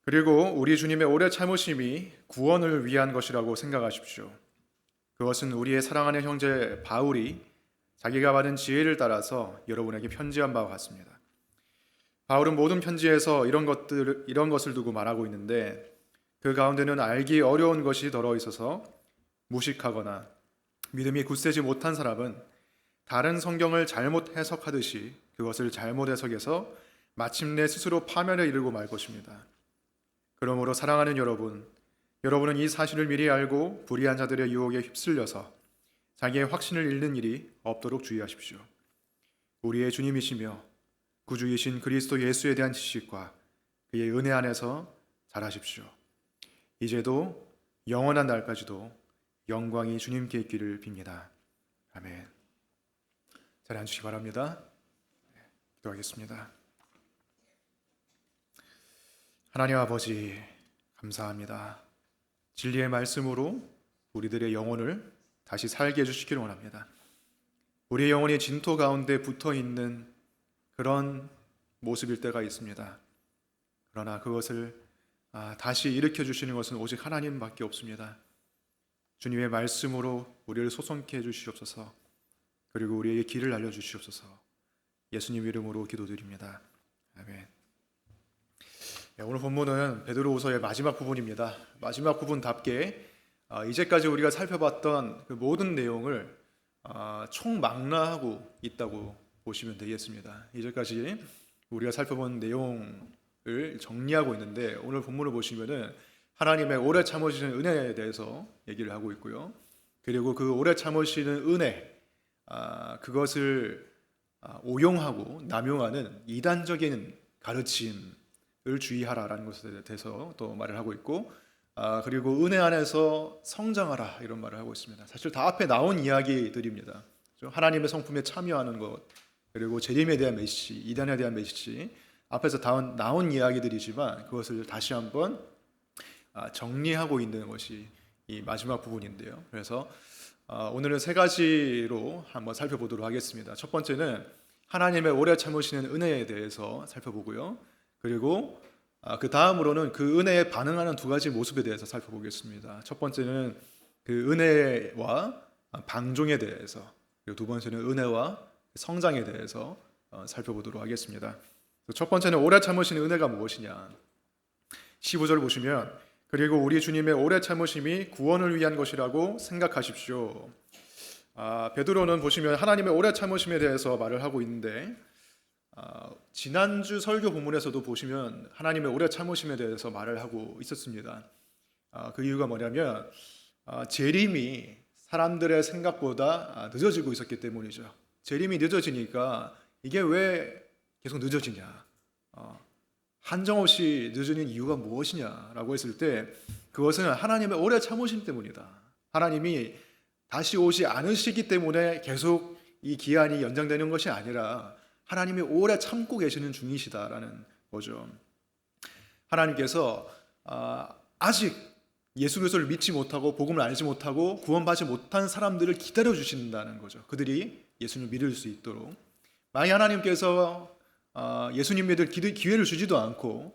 그리고 우리 주님의 오래 참으심이 구원을 위한 것이라고 생각하십시오. 그것은 우리의 사랑하는 형제 바울이 자기가 받은 지혜를 따라서 여러분에게 편지한 바와 같습니다. 바울은 모든 편지에서 이런 것을 두고 말하고 있는데, 그 가운데는 알기 어려운 것이 들어 있어서 무식하거나 믿음이 굳세지 못한 사람은 다른 성경을 잘못 해석하듯이 그것을 잘못 해석해서 마침내 스스로 파멸에 이르고 말 것입니다. 그러므로 사랑하는 여러분은 이 사실을 미리 알고 불의한 자들의 유혹에 휩쓸려서 자기의 확신을 잃는 일이 없도록 주의하십시오. 우리의 주님이시며 구주이신 그리스도 예수에 대한 지식과 그의 은혜 안에서 자라십시오. 이제도 영원한 날까지도 영광이 주님께 있기를 빕니다. 아멘. 자리 앉으시기 바랍니다. 기도하겠습니다. 하나님 아버지, 감사합니다. 진리의 말씀으로 우리들의 영혼을 다시 살게 해주시기를 원합니다. 우리의 영혼이 진토 가운데 붙어있는 그런 모습일 때가 있습니다. 그러나 그것을 다시 일으켜 주시는 것은 오직 하나님밖에 없습니다. 주님의 말씀으로 우리를 소성케 해주시옵소서. 그리고 우리에게 길을 알려주시옵소서. 예수님 이름으로 기도드립니다. 아멘. 오늘 본문은 베드로후서의 마지막 부분입니다. 마지막 부분답게 이제까지 우리가 살펴봤던 그 모든 내용을 총망라하고 있다고 보시면 되겠습니다. 이제까지 우리가 살펴본 내용을 정리하고 있는데, 오늘 본문을 보시면은 하나님의 오래 참으시는 은혜에 대해서 얘기를 하고 있고요. 그리고 그 오래 참으시는 은혜, 그것을 오용하고 남용하는 이단적인 가르침을 주의하라라는 것에 대해서 또 말을 하고 있고, 그리고 은혜 안에서 성장하라 이런 말을 하고 있습니다. 사실 다 앞에 나온 이야기들입니다. 하나님의 성품에 참여하는 것, 그리고 재림에 대한 메시지, 이단에 대한 메시지, 앞에서 나온 이야기들이지만 그것을 다시 한번 정리하고 있는 것이 이 마지막 부분인데요. 그래서 오늘은 세 가지로 한번 살펴보도록 하겠습니다. 첫 번째는 하나님의 오래 참으시는 은혜에 대해서 살펴보고요. 그리고 그 다음으로는 그 은혜에 반응하는 두 가지 모습에 대해서 살펴보겠습니다. 첫 번째는 그 은혜와 방종에 대해서, 그리고 두 번째는 은혜와 성장에 대해서 살펴보도록 하겠습니다. 첫 번째는 오래 참으시는 은혜가 무엇이냐. 15절 보시면, 그리고 우리 주님의 오래 참으심이 구원을 위한 것이라고 생각하십시오. 베드로는 보시면 하나님의 오래 참으심에 대해서 말을 하고 있는데, 지난주 설교 본문에서도 보시면 하나님의 오래 참으심에 대해서 말을 하고 있었습니다. 그 이유가 뭐냐면 재림이 사람들의 생각보다 늦어지고 있었기 때문이죠. 재림이 늦어지니까 이게 왜 계속 늦어지냐, 한정없이 늦어지는 이유가 무엇이냐라고 했을 때, 그것은 하나님의 오래 참으심 때문이다. 하나님이 다시 오지 않으시기 때문에 계속 이 기한이 연장되는 것이 아니라 하나님이 오래 참고 계시는 중이시다라는 거죠. 하나님께서 아직 예수 그리스도를 믿지 못하고 복음을 알지 못하고 구원받지 못한 사람들을 기다려 주신다는 거죠. 그들이 예수님을 믿을 수 있도록. 만약 하나님께서 예수님 믿을 기회를 주지도 않고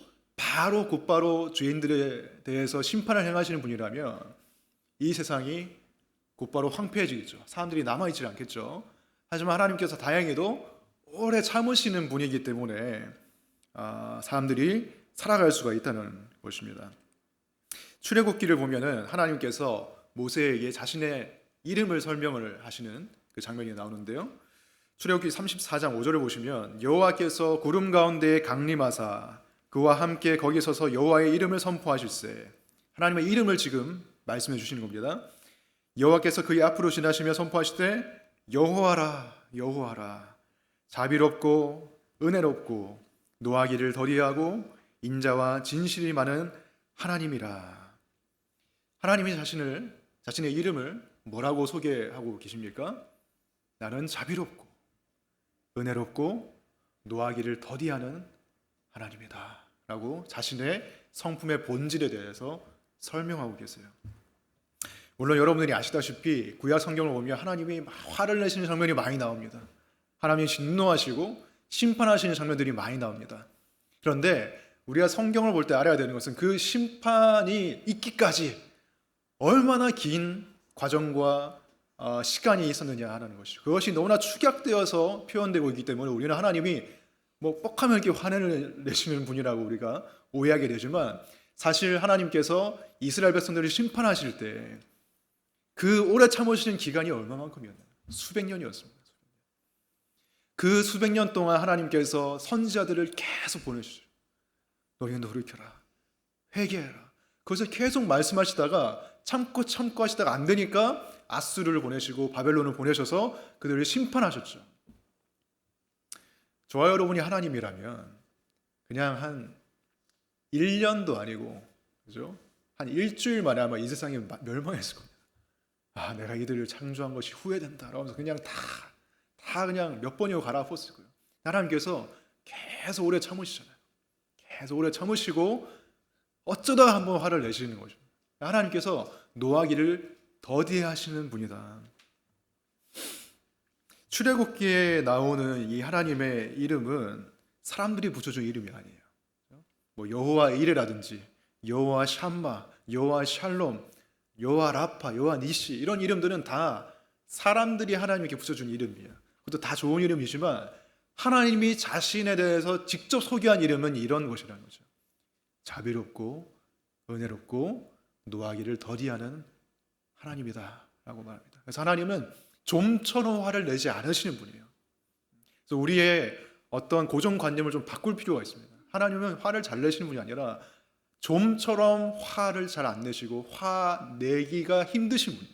곧바로 죄인들에 대해서 심판을 행하시는 분이라면 이 세상이 곧바로 황폐해지겠죠. 사람들이 남아있지 않겠죠. 하지만 하나님께서 다행히도 오래 참으시는 분이기 때문에 사람들이 살아갈 수가 있다는 것입니다. 출애굽기를 보면은 하나님께서 모세에게 자신의 이름을 설명을 하시는 그 장면이 나오는데요. 출애굽기 34장 5절을 보시면, 여호와께서 구름 가운데에 강림하사 그와 함께 거기 서서 여호와의 이름을 선포하실세. 하나님의 이름을 지금 말씀해 주시는 겁니다. 여호와께서 그의 앞으로 지나시며 선포하시되, 여호와라 여호와라, 자비롭고 은혜롭고 노하기를 더디하고 인자와 진실이 많은 하나님이라. 하나님이 자신의 이름을 뭐라고 소개하고 계십니까? 나는 자비롭고 은혜롭고 노하기를 더디하는 하나님이다 라고 자신의 성품의 본질에 대해서 설명하고 계세요. 물론 여러분들이 아시다시피 구약 성경을 보면 하나님이 화를 내시는 장면이 많이 나옵니다. 하나님이 진노하시고 심판하시는 장면들이 많이 나옵니다. 그런데 우리가 성경을 볼 때 알아야 되는 것은 그 심판이 있기까지 얼마나 긴 과정과 시간이 있었느냐 하는 것이죠. 그것이 너무나 축약되어서 표현되고 있기 때문에 우리는 하나님이 뭐 뻑하면 이렇게 화내를 내시는 분이라고 우리가 오해하게 되지만, 사실 하나님께서 이스라엘 백성들을 심판하실 때 그 오래 참으시는 기간이 얼마만큼이었나요? 수백 년이었습니다. 그 수백 년 동안 하나님께서 선지자들을 계속 보내주죠. 너희는 돌이켜라, 회개해라. 그것을 계속 말씀하시다가 참고 하시다가 안 되니까 아수르를 보내시고 바벨론을 보내셔서 그들을 심판하셨죠. 저와 여러분이 하나님이라면 그냥 한 1년도 아니고, 그죠? 한 일주일 만에 아마 이 세상이 멸망했을 겁니다. 내가 이들을 창조한 것이 후회된다 라면서 그냥 다 그냥 몇 번이고 갈아엎었을 거예요. 하나님께서 계속 오래 참으시잖아요. 계속 오래 참으시고 어쩌다 한번 화를 내시는 거죠. 하나님께서 노하기를 더디하시는 분이다. 출애굽기에 나오는 이 하나님의 이름은 사람들이 붙여준 이름이 아니에요. 뭐 여호와 이레라든지 여호와 샴마, 여호와 샬롬, 여호와 라파, 여호와 니시, 이런 이름들은 다 사람들이 하나님께 붙여준 이름이에요. 그것도 다 좋은 이름이지만 하나님이 자신에 대해서 직접 소개한 이름은 이런 것이라는 거죠. 자비롭고 은혜롭고 노하기를 더디하는 하나님이다 라고 말합니다. 그래서 하나님은 좀처럼 화를 내지 않으시는 분이에요. 그래서 우리의 어떤 고정관념을 좀 바꿀 필요가 있습니다. 하나님은 화를 잘 내시는 분이 아니라 좀처럼 화를 잘 안 내시고 화 내기가 힘드신 분,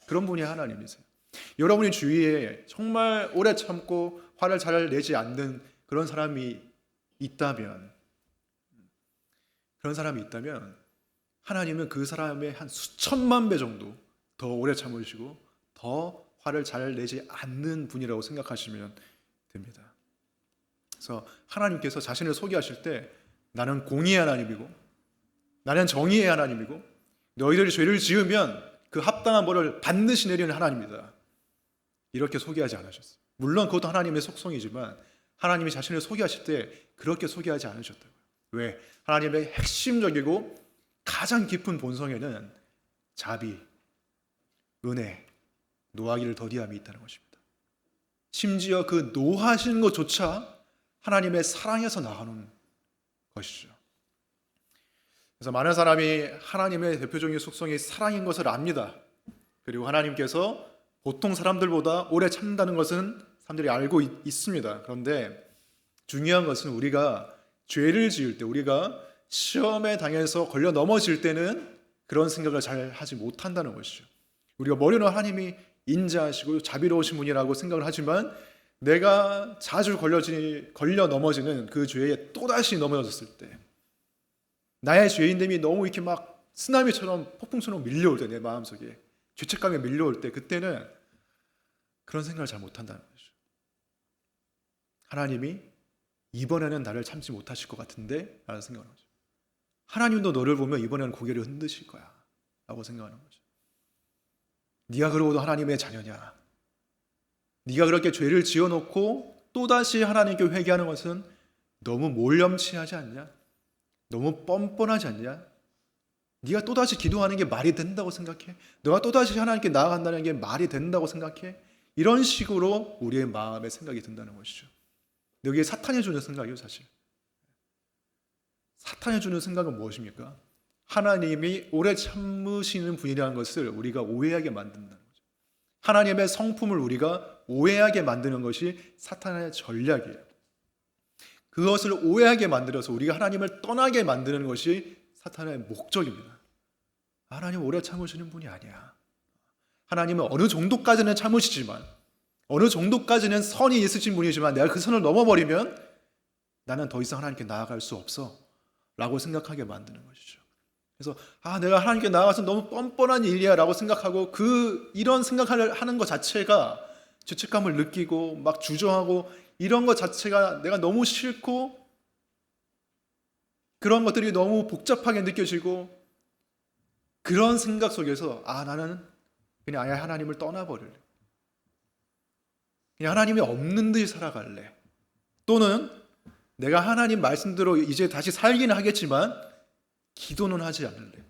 그런 분이 하나님이세요. 여러분의 주위에 정말 오래 참고 화를 잘 내지 않는 그런 사람이 있다면 하나님은 그 사람의 한 수천만 배 정도 더 오래 참으시고 더 화를 잘 내지 않는 분이라고 생각하시면 됩니다. 그래서 하나님께서 자신을 소개하실 때 나는 공의의 하나님이고 나는 정의의 하나님이고 너희들이 죄를 지으면 그 합당한 벌을 반드시 내리는 하나님이다, 이렇게 소개하지 않으셨어요. 물론 그것도 하나님의 속성이지만 하나님이 자신을 소개하실 때 그렇게 소개하지 않으셨다고요. 왜? 하나님의 핵심적이고 가장 깊은 본성에는 자비, 은혜, 노하기를 더디함이 있다는 것입니다. 심지어 그 노하시는 것조차 하나님의 사랑에서 나오는 것이죠. 그래서 많은 사람이 하나님의 대표적인 속성이 사랑인 것을 압니다. 그리고 하나님께서 보통 사람들보다 오래 참는다는 것은 사람들이 알고 있습니다. 그런데 중요한 것은 우리가 죄를 지을 때, 우리가 시험에 당해서 걸려 넘어질 때는 그런 생각을 잘 하지 못한다는 것이죠. 우리가 머리로 하나님이 인자하시고 자비로우신 분이라고 생각을 하지만 내가 자주 걸려 넘어지는 그 죄에 또다시 넘어졌을 때, 나의 죄인됨이 너무 이렇게 막 쓰나미처럼 폭풍처럼 밀려올 때, 내 마음속에 죄책감에 밀려올 때, 그때는 그런 생각을 잘 못한다는 거죠. 하나님이 이번에는 나를 참지 못하실 것 같은데 라는 생각을 하죠. 하나님도 너를 보면 이번에는 고개를 흔드실 거야 라고 생각하는 거죠. 네가 그러고도 하나님의 자녀냐, 네가 그렇게 죄를 지어놓고 또다시 하나님께 회개하는 것은 너무 몰염치하지 않냐, 너무 뻔뻔하지 않냐, 네가 또다시 기도하는 게 말이 된다고 생각해? 너가 또다시 하나님께 나아간다는 게 말이 된다고 생각해? 이런 식으로 우리의 마음에 생각이 든다는 것이죠. 여기에 사탄이 주는 생각이에요. 사실 사탄이 주는 생각은 무엇입니까? 하나님이 오래 참으시는 분이라는 것을 우리가 오해하게 만든다는 거죠. 하나님의 성품을 우리가 오해하게 만드는 것이 사탄의 전략이에요. 그것을 오해하게 만들어서 우리가 하나님을 떠나게 만드는 것이 사탄의 목적입니다. 하나님 오래 참으시는 분이 아니야. 하나님은 어느 정도까지는 참으시지만, 어느 정도까지는 선이 있으신 분이지만 내가 그 선을 넘어버리면 나는 더 이상 하나님께 나아갈 수 없어 라고 생각하게 만드는 것이죠. 그래서 내가 하나님께 나아가서 너무 뻔뻔한 일이야 라고 생각하고 이런 생각을 하는 것 자체가 죄책감을 느끼고 막 주저하고 이런 것 자체가 내가 너무 싫고 그런 것들이 너무 복잡하게 느껴지고, 그런 생각 속에서 나는 그냥 아예 하나님을 떠나버릴래, 그냥 하나님이 없는 듯이 살아갈래, 또는 내가 하나님 말씀대로 이제 다시 살기는 하겠지만 기도는 하지 않을래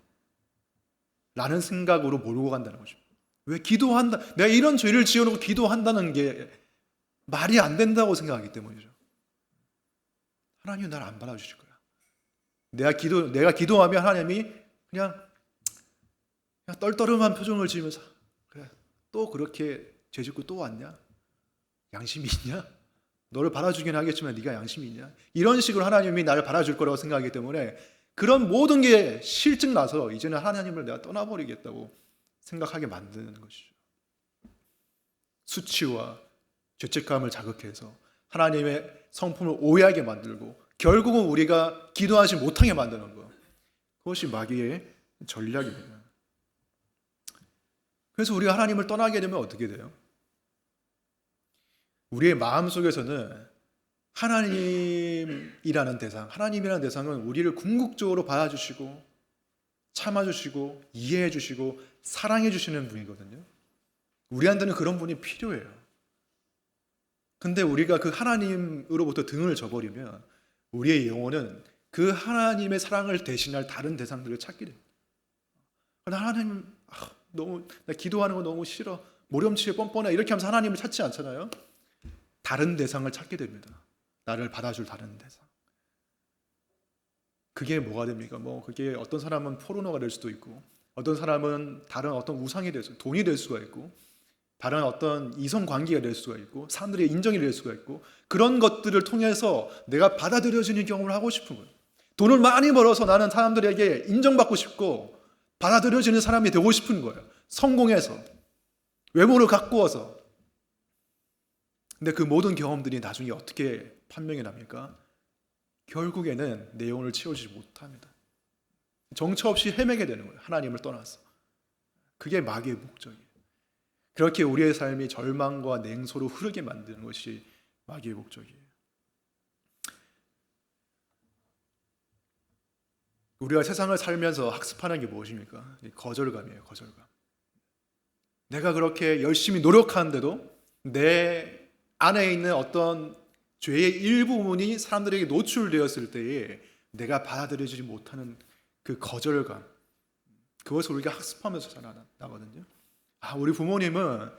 라는 생각으로 몰고 간다는 거죠. 왜 기도한다? 내가 이런 죄를 지어놓고 기도한다는 게 말이 안 된다고 생각하기 때문이죠. 하나님은 나를 안 받아주실 거야. 내가 기도하면 하나님이 그냥 떨떠름한 표정을 지으면서 그래, 또 그렇게 죄 짓고 또 왔냐? 양심이 있냐? 너를 받아주긴 하겠지만 네가 양심이 있냐? 이런 식으로 하나님이 나를 받아줄 거라고 생각하기 때문에 그런 모든 게 실증 나서 이제는 하나님을 내가 떠나버리겠다고 생각하게 만드는 것이죠. 수치와 죄책감을 자극해서 하나님의 성품을 오해하게 만들고 결국은 우리가 기도하지 못하게 만드는 것. 그것이 마귀의 전략입니다. 그래서 우리가 하나님을 떠나게 되면 어떻게 돼요? 우리의 마음속에서는 하나님이라는 대상은 우리를 궁극적으로 받아주시고 참아주시고 이해해주시고 사랑해주시는 분이거든요. 우리한테는 그런 분이 필요해요. 근데 우리가 그 하나님으로부터 등을 져버리면 우리의 영혼은 그 하나님의 사랑을 대신할 다른 대상들을 찾게 됩니다. 하나님, 나 기도하는 거 너무 싫어. 모렴치에 뻔뻔해. 이렇게 하면서 하나님을 찾지 않잖아요. 다른 대상을 찾게 됩니다. 나를 받아줄 다른 대상. 그게 뭐가 됩니까? 그게 어떤 사람은 포르노가 될 수도 있고, 어떤 사람은 다른 어떤 우상이 될 수, 돈이 될 수가 있고, 다른 어떤 이성 관계가 될 수가 있고, 사람들의 인정이 될 수가 있고, 그런 것들을 통해서 내가 받아들여지는 경험을 하고 싶은 거예요. 돈을 많이 벌어서 나는 사람들에게 인정받고 싶고 받아들여지는 사람이 되고 싶은 거예요. 성공해서, 외모를 가꾸어서. 근데 그 모든 경험들이 나중에 어떻게 판명이 납니까? 결국에는 내 영혼을 채우지 못합니다. 정처 없이 헤매게 되는 거예요. 하나님을 떠나서. 그게 마귀의 목적이에요. 그렇게 우리의 삶이 절망과 냉소로 흐르게 만드는 것이 마귀의 목적이에요. 우리가 세상을 살면서 학습하는 게 무엇입니까? 거절감이에요. 거절감. 내가 그렇게 열심히 노력하는데도 내 안에 있는 어떤 죄의 일부분이 사람들에게 노출되었을 때에 내가 받아들여지지 못하는 그 거절감, 그것을 우리가 학습하면서 자라나거든요. 우리 부모님은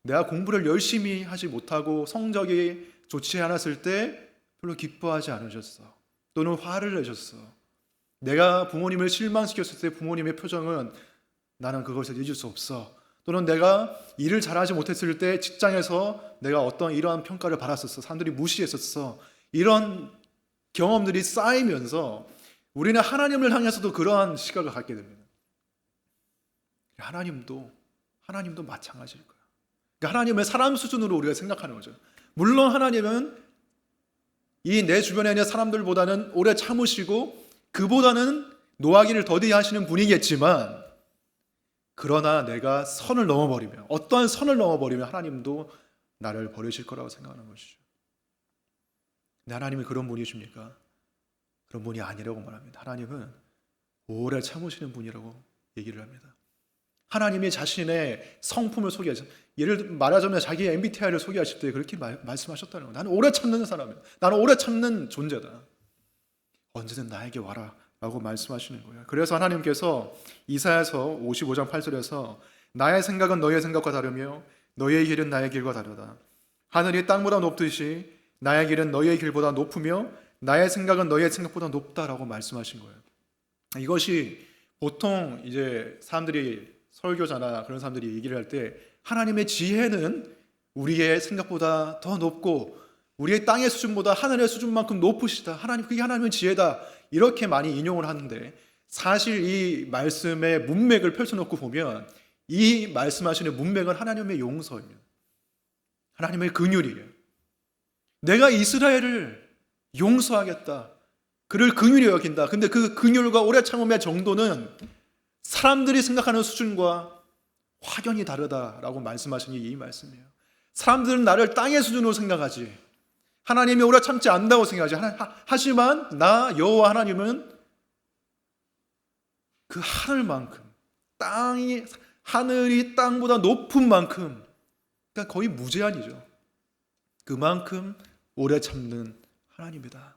내가 공부를 열심히 하지 못하고 성적이 좋지 않았을 때 별로 기뻐하지 않으셨어. 또는 화를 내셨어. 내가 부모님을 실망시켰을 때 부모님의 표정은 나는 그것을 잊을 수 없어. 또는 내가 일을 잘하지 못했을 때 직장에서 내가 어떤 이러한 평가를 받았었어. 사람들이 무시했었어. 이런 경험들이 쌓이면서 우리는 하나님을 향해서도 그러한 시각을 갖게 됩니다. 하나님도 마찬가지일 거예요. 그러니까 하나님을 사람 수준으로 우리가 생각하는 거죠. 물론 하나님은 이 내 주변에 있는 사람들보다는 오래 참으시고 그보다는 노하기를 더디 하시는 분이겠지만, 그러나 내가 선을 넘어버리면, 어떠한 선을 넘어버리면 하나님도 나를 버리실 거라고 생각하는 것이죠. 근데 하나님이 그런 분이십니까? 그런 분이 아니라고 말합니다. 하나님은 오래 참으시는 분이라고 얘기를 합니다. 하나님이 자신의 성품을 소개하죠. 예를 말하자면 자기 MBTI를 소개하실 때 그렇게 말씀하셨다는 거예요. 나는 오래 참는 사람이야. 나는 오래 참는 존재다. 언제든 나에게 와라 라고 말씀하시는 거예요. 그래서 하나님께서 이사야서 55장 8절에서 나의 생각은 너의 생각과 다르며 너의 길은 나의 길과 다르다. 하늘이 땅보다 높듯이 나의 길은 너의 길보다 높으며 나의 생각은 너의 생각보다 높다라고 말씀하신 거예요. 이것이 보통 이제 사람들이 설교자나 그런 사람들이 얘기를 할 때 하나님의 지혜는 우리의 생각보다 더 높고 우리의 땅의 수준보다 하늘의 수준만큼 높으시다. 그게 하나님의 지혜다. 이렇게 많이 인용을 하는데, 사실 이 말씀의 문맥을 펼쳐놓고 보면 이 말씀하시는 문맥은 하나님의 용서입니다. 하나님의 긍휼이에요. 내가 이스라엘을 용서하겠다. 그를 긍휼히 여긴다. 근데 그 긍휼과 오래 참음의 정도는 사람들이 생각하는 수준과 확연히 다르다라고 말씀하신 게 이 말씀이에요. 사람들은 나를 땅의 수준으로 생각하지, 하나님이 오래 참지 않는다고 생각하지. 하지만 나 여호와 하나님은 그 하늘만큼, 하늘이 땅보다 높은 만큼, 그러니까 거의 무제한이죠. 그만큼 오래 참는 하나님이다.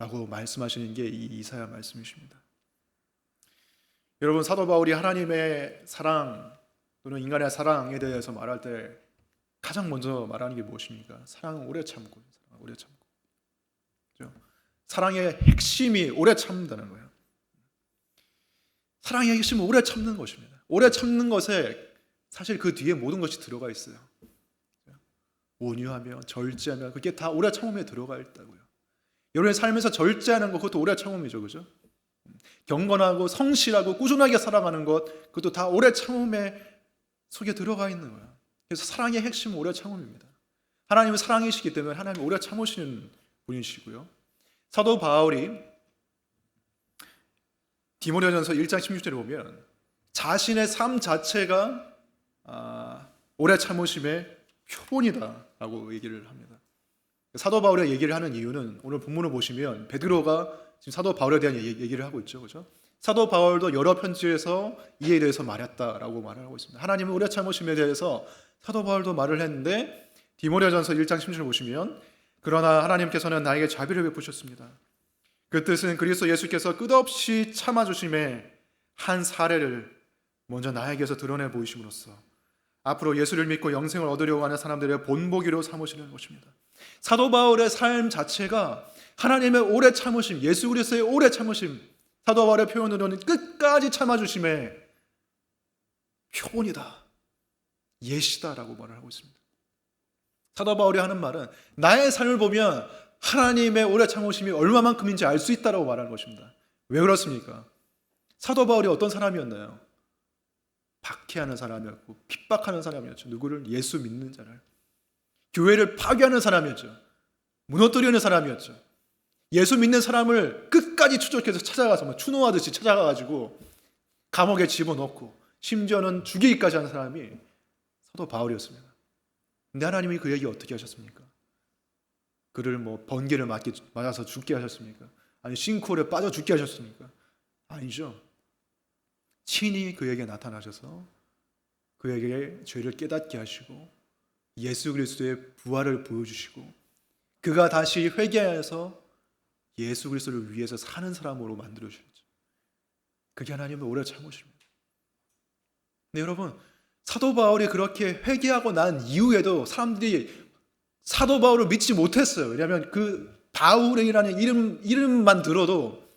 라고 말씀하시는 게 이 이사야 말씀이십니다. 여러분, 사도 바울이 하나님의 사랑 또는 인간의 사랑에 대해서 말할 때 가장 먼저 말하는 게 무엇입니까? 사랑은 오래 참고, 오래 참고. 그렇죠? 사랑의 핵심이 오래 참는다는 거예요. 사랑의 핵심은 오래 참는 것입니다. 오래 참는 것에 사실 그 뒤에 모든 것이 들어가 있어요. 온유하며 절제하며 그게 다 오래 참음에 들어가 있다고요. 여러분의 삶에서 절제하는 것, 그것도 오래 참음이죠, 그죠? 경건하고 성실하고 꾸준하게 살아가는 것, 그것도 다 오래 참음에 속에 들어가 있는 거예요. 그래서 사랑의 핵심은 오래 참음입니다. 하나님은 사랑이시기 때문에 하나님은 오래 참으시는 분이시고요. 사도 바울이 디모데전서 1장 16절에 보면 자신의 삶 자체가 오래 참으심의 표본이다라고 얘기를 합니다. 사도 바울의 얘기를 하는 이유는 오늘 본문을 보시면 베드로가 지금 사도 바울에 대한 얘기를 하고 있죠, 그렇죠? 사도 바울도 여러 편지에서 이에 대해서 말했다라고 말을 하고 있습니다. 하나님의 오래 참으심에 대해서 사도 바울도 말을 했는데 디모데전서 1장 16절 보시면 그러나 하나님께서는 나에게 자비를 베푸셨습니다. 그 뜻은 그리스도 예수께서 끝없이 참아주심의 한 사례를 먼저 나에게서 드러내 보이심으로써 앞으로 예수를 믿고 영생을 얻으려고 하는 사람들의 본보기로 삼으시는 것입니다. 사도 바울의 삶 자체가 하나님의 오래 참으심, 예수 그리스도의 오래 참으심, 사도 바울의 표현으로는 끝까지 참아주심의 표본이다, 예시다라고 말을 하고 있습니다. 사도 바울이 하는 말은 나의 삶을 보면 하나님의 오래 참으심이 얼마만큼인지 알 수 있다라고 말하는 것입니다. 왜 그렇습니까? 사도 바울이 어떤 사람이었나요? 박해하는 사람이었고 핍박하는 사람이었죠. 누구를? 예수 믿는 자를. 교회를 파괴하는 사람이었죠. 무너뜨리는 사람이었죠. 예수 믿는 사람을 끝까지 추적해서 찾아가서 추노하듯이 찾아가가지고 감옥에 집어넣고 심지어는 죽이기까지 하는 사람이 사도 바울이었습니다. 근데 하나님이 그에게 어떻게 하셨습니까? 그를 번개를 맞아서 죽게 하셨습니까? 아니 싱크홀에 빠져 죽게 하셨습니까? 아니죠. 친히 그에게 나타나셔서 그에게 죄를 깨닫게 하시고 예수 그리스도의 부활을 보여주시고 그가 다시 회개해서 예수 그리스도를 위해서 사는 사람으로 만들어주셨죠. 그게 하나님의 오래 참으십니다. 근데 여러분, 사도 바울이 그렇게 회개하고 난 이후에도 사람들이 사도 바울을 믿지 못했어요. 왜냐하면 그 바울이라는 이름만 들어도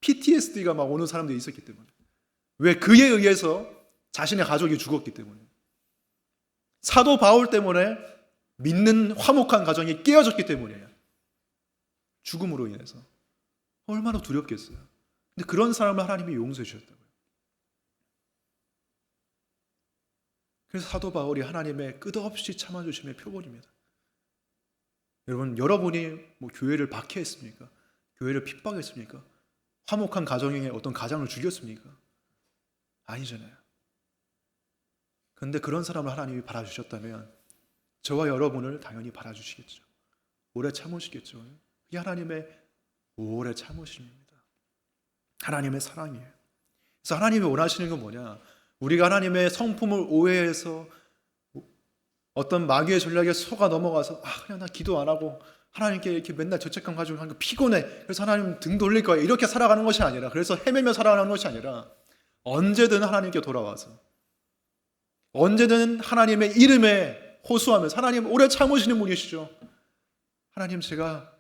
PTSD가 막 오는 사람들이 있었기 때문에. 왜? 그에 의해서 자신의 가족이 죽었기 때문에. 사도 바울 때문에 믿는 화목한 가정이 깨어졌기 때문이에요. 죽음으로 인해서. 얼마나 두렵겠어요. 근데 그런 사람을 하나님이 용서해 주셨다고요. 그래서 사도 바울이 하나님의 끝없이 참아주심의 표본입니다. 여러분이 교회를 박해했습니까? 교회를 핍박했습니까? 화목한 가정에 어떤 가장을 죽였습니까? 아니잖아요. 그런데 그런 사람을 하나님이 바라주셨다면 저와 여러분을 당연히 바라주시겠죠. 오래 참으시겠죠. 그게 하나님의 오래 참으심입니다. 하나님의 사랑이에요. 그래서 하나님이 원하시는 건 뭐냐? 우리가 하나님의 성품을 오해해서 어떤 마귀의 전략에 속아 넘어가서 그냥 나 기도 안 하고 하나님께 이렇게 맨날 죄책감 가지고 하는 거 피곤해. 그래서 하나님 등 돌릴 거야. 이렇게 살아가는 것이 아니라, 그래서 헤매며 살아가는 것이 아니라 언제든 하나님께 돌아와서 언제든 하나님의 이름에 호소하면서 하나님 오래 참으시는 분이시죠. 하나님 제가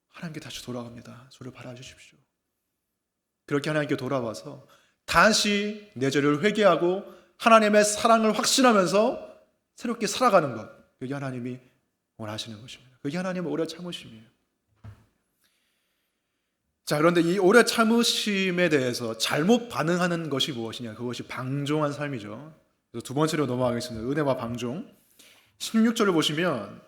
하나님께 다시 돌아갑니다. 저를 바라주십시오. 그렇게 하나님께 돌아와서 다시 내 죄를 회개하고 하나님의 사랑을 확신하면서 새롭게 살아가는 것, 그게 하나님이 원하시는 것입니다. 그게 하나님의 오래 참으심이에요. 자, 그런데 이 오래 참으심에 대해서 잘못 반응하는 것이 무엇이냐? 그것이 방종한 삶이죠. 그래서 두 번째로 넘어가겠습니다. 은혜와 방종. 16절을 보시면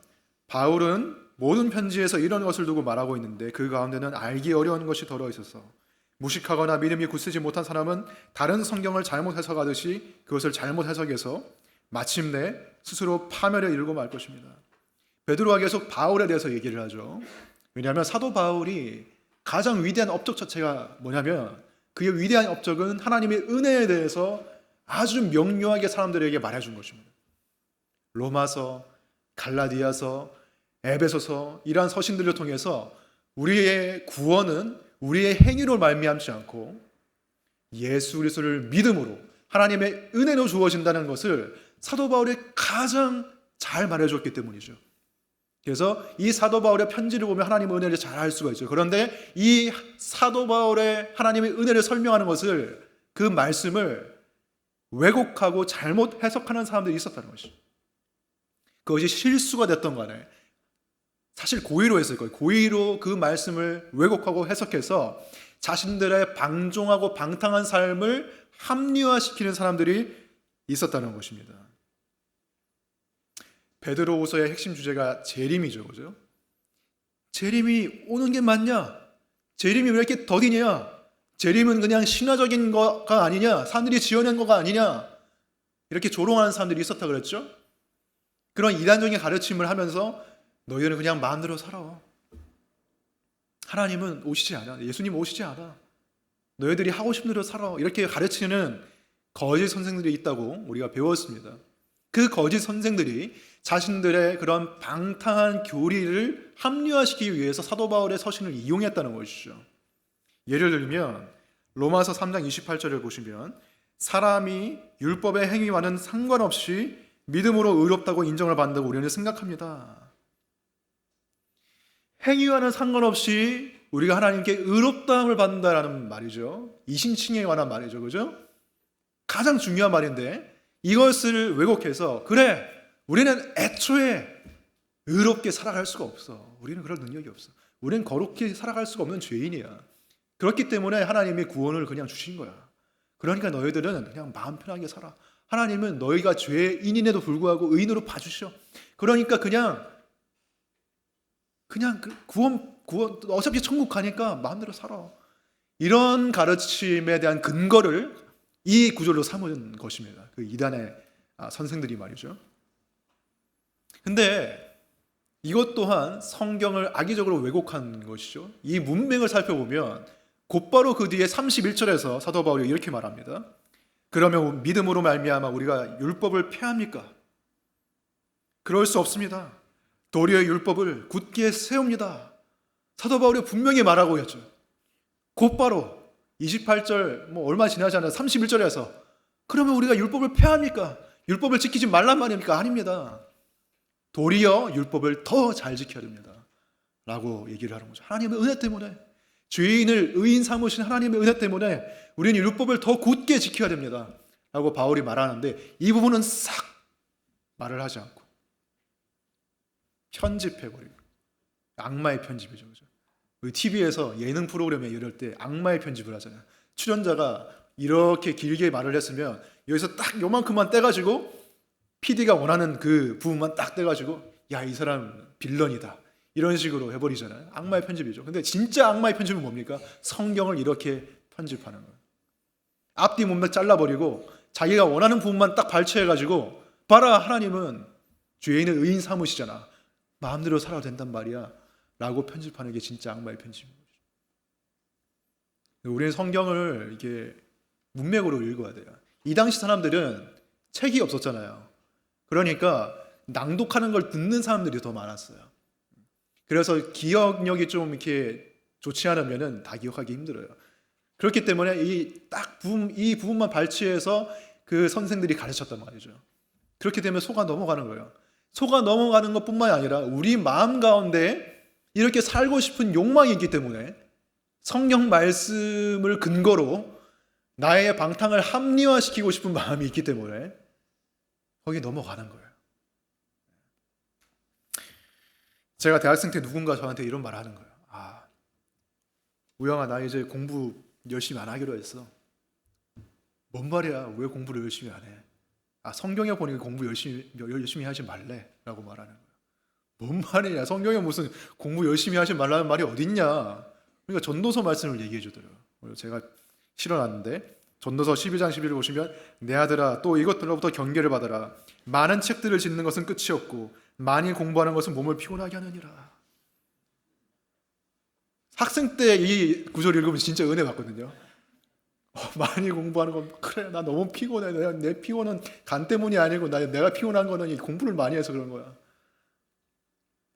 바울은 모든 편지에서 이런 것을 두고 말하고 있는데 그 가운데는 알기 어려운 것이 더러 있어서 무식하거나 믿음이 굳세지 못한 사람은 다른 성경을 잘못 해석하듯이 그것을 잘못 해석해서 마침내 스스로 파멸에 이르고 말 것입니다. 베드로가 계속 바울에 대해서 얘기를 하죠. 왜냐하면 사도 바울이 가장 위대한 업적 자체가 뭐냐면 그의 위대한 업적은 하나님의 은혜에 대해서 아주 명료하게 사람들에게 말해준 것입니다. 로마서, 갈라디아서, 에베소서 이러한 서신들을 통해서 우리의 구원은 우리의 행위로 말미암지 않고 예수 그리스도를 믿음으로 하나님의 은혜로 주어진다는 것을 사도 바울이 가장 잘 말해줬기 때문이죠. 그래서 이 사도 바울의 편지를 보면 하나님의 은혜를 잘 알 수가 있죠. 그런데 이 사도 바울의 하나님의 은혜를 설명하는 것을, 그 말씀을 왜곡하고 잘못 해석하는 사람들이 있었다는 것이죠. 그것이 실수가 됐던 간에 사실 고의로 했을 거예요. 고의로 그 말씀을 왜곡하고 해석해서 자신들의 방종하고 방탕한 삶을 합리화시키는 사람들이 있었다는 것입니다. 베드로후서의 핵심 주제가 재림이죠, 그죠? 재림이 오는 게 맞냐? 재림이 왜 이렇게 더디냐? 재림은 그냥 신화적인 거가 아니냐? 사람들이 지어낸 거가 아니냐? 이렇게 조롱하는 사람들이 있었다 그랬죠? 그런 이단적인 가르침을 하면서 너희는 그냥 마음대로 살아. 하나님은 오시지 않아. 예수님 오시지 않아. 너희들이 하고 싶은 대로 살아. 이렇게 가르치는 거짓 선생들이 있다고 우리가 배웠습니다. 그 거짓 선생들이 자신들의 그런 방탕한 교리를 합리화시키기 위해서 사도 바울의 서신을 이용했다는 것이죠. 예를 들면 로마서 3장 28절을 보시면 사람이 율법의 행위와는 상관없이 믿음으로 의롭다고 인정을 받는다고 우리는 생각합니다. 행위와는 상관없이 우리가 하나님께 의롭다함을 받는다라는 말이죠. 이신칭에 관한 말이죠. 그죠? 가장 중요한 말인데 이것을 왜곡해서 그래, 우리는 애초에 의롭게 살아갈 수가 없어. 우리는 그럴 능력이 없어. 우리는 거룩히 살아갈 수가 없는 죄인이야. 그렇기 때문에 하나님이 구원을 그냥 주신 거야. 그러니까 너희들은 그냥 마음 편하게 살아. 하나님은 너희가 죄인인에도 불구하고 의인으로 봐주셔. 그러니까 그냥 구원 어차피 천국 가니까 마음대로 살아. 이런 가르침에 대한 근거를 이 구절로 삼은 것입니다. 그 이단의 선생들이 말이죠. 근데 이것 또한 성경을 악의적으로 왜곡한 것이죠. 이 문맥을 살펴보면 곧바로 그 뒤에 31절에서 사도 바울이 이렇게 말합니다. 그러면 믿음으로 말미암아 우리가 율법을 폐합니까? 그럴 수 없습니다. 도리어 율법을 굳게 세웁니다. 사도 바울이 분명히 말하고 있죠. 곧바로 28절 얼마 지나지 않아 31절에서 그러면 우리가 율법을 폐합니까? 율법을 지키지 말란 말입니까? 아닙니다. 도리어 율법을 더 잘 지켜야 됩니다. 라고 얘기를 하는 거죠. 하나님의 은혜 때문에, 죄인을 의인 삼으신 하나님의 은혜 때문에 우리는 율법을 더 굳게 지켜야 됩니다. 라고 바울이 말하는데 이 부분은 싹 말을 하지 않고 편집해버리고, 악마의 편집이죠. 그죠? TV에서 예능 프로그램에 이럴 때 악마의 편집을 하잖아요. 출연자가 이렇게 길게 말을 했으면 여기서 딱 요만큼만 떼가지고 PD가 원하는 그 부분만 딱 떼가지고 야, 이 사람 빌런이다, 이런 식으로 해버리잖아요. 악마의 편집이죠. 근데 진짜 악마의 편집은 뭡니까? 성경을 이렇게 편집하는 거예요. 앞뒤 문맥 잘라버리고 자기가 원하는 부분만 딱 발췌해가지고 봐라, 하나님은 죄인을 의인 삼으시잖아, 마음대로 살아도 된단 말이야 라고 편집하는 게 진짜 악마의 편집인 거죠. 우리는 성경을 이게 문맥으로 읽어야 돼요. 이 당시 사람들은 책이 없었잖아요. 그러니까 낭독하는 걸 듣는 사람들이 더 많았어요. 그래서 기억력이 좀 이렇게 좋지 않으면은 다 기억하기 힘들어요. 그렇기 때문에 이 부분만 발췌해서 그 선생들이 가르쳤단 말이죠. 그렇게 되면 속아 넘어가는 거예요. 속아 넘어가는 것뿐만 아니라 우리 마음 가운데 이렇게 살고 싶은 욕망이 있기 때문에 성경 말씀을 근거로 나의 방탕을 합리화시키고 싶은 마음이 있기 때문에 거기에 넘어가는 거예요. 제가 대학생 때 누군가 저한테 이런 말을 하는 거예요. 우영아, 나 이제 공부 열심히 안 하기로 했어. 뭔 말이야? 왜 공부를 열심히 안 해? 성경에 보니까 공부 열심히 하지 말래 라고 말하는 거예요. 뭔 말이냐? 성경에 무슨 공부 열심히 하지 말라는 말이 어딨냐? 그러니까 전도서 말씀을 얘기해 주더라고요. 제가 실어놨는데 전도서 12장 11을 보시면 내 아들아, 또 이것들로부터 경계를 받아라. 많은 책들을 짓는 것은 끝이 없고 많이 공부하는 것은 몸을 피곤하게 하느니라. 학생 때 이 구절 읽으면 진짜 은혜 받거든요. 많이 공부하는 건 그래, 나 너무 피곤해. 내 피곤은 간 때문이 아니고 내가 피곤한 거는 공부를 많이 해서 그런 거야.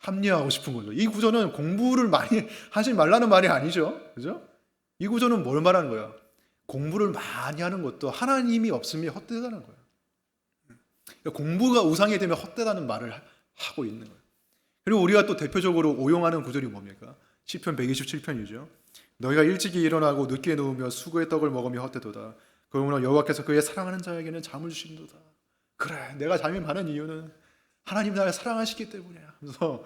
합리화하고 싶은 거죠. 이 구조는 공부를 많이 하지 말라는 말이 아니죠. 그죠? 이 구조는 뭘 말하는 거예요? 공부를 많이 하는 것도 하나님이 없으면 헛되다는 거예요. 그러니까 공부가 우상이 되면 헛되다는 말을 하고 있는 거예요. 그리고 우리가 또 대표적으로 오용하는 구절이 뭡니까? 시편 127편이죠. 너희가 일찍이 일어나고 늦게 누우며 수고의 떡을 먹으며 헛되도다. 그러므로 여호와께서 그의 사랑하는 자에게는 잠을 주신도다. 그래, 내가 잠이 많은 이유는 하나님 나를 사랑하시기 때문이야. 그래서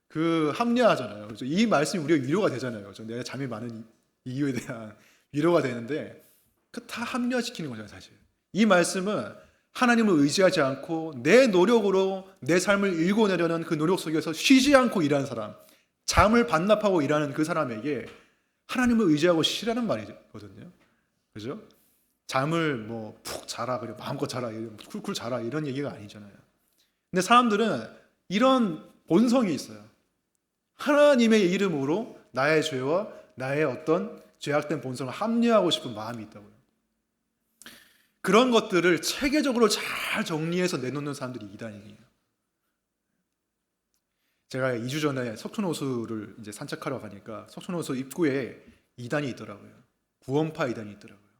그 합리화하잖아요. 그래서 이 말씀이 우리가 위로가 되잖아요. 그래서 내가 잠이 많은 이유에 대한 위로가 되는데 그 다 합리화시키는 거잖아요, 사실. 이 말씀은 하나님을 의지하지 않고 내 노력으로 내 삶을 일궈내려는 그 노력 속에서 쉬지 않고 일하는 사람, 잠을 반납하고 일하는 그 사람에게 하나님을 의지하고 쉬라는 말이거든요. 그죠? 잠을 뭐 푹 자라, 그래 마음껏 자라, 쿨쿨 자라 이런 얘기가 아니잖아요. 근데 사람들은 이런 본성이 있어요. 하나님의 이름으로 나의 죄와 나의 어떤 죄악된 본성을 합리화하고 싶은 마음이 있다고요. 그런 것들을 체계적으로 잘 정리해서 내놓는 사람들이 이단이에요. 제가 2주 전에 석촌호수를 이제 산책하러 가니까 석촌호수 입구에 이단이 있더라고요. 구원파 이단이 있더라고요.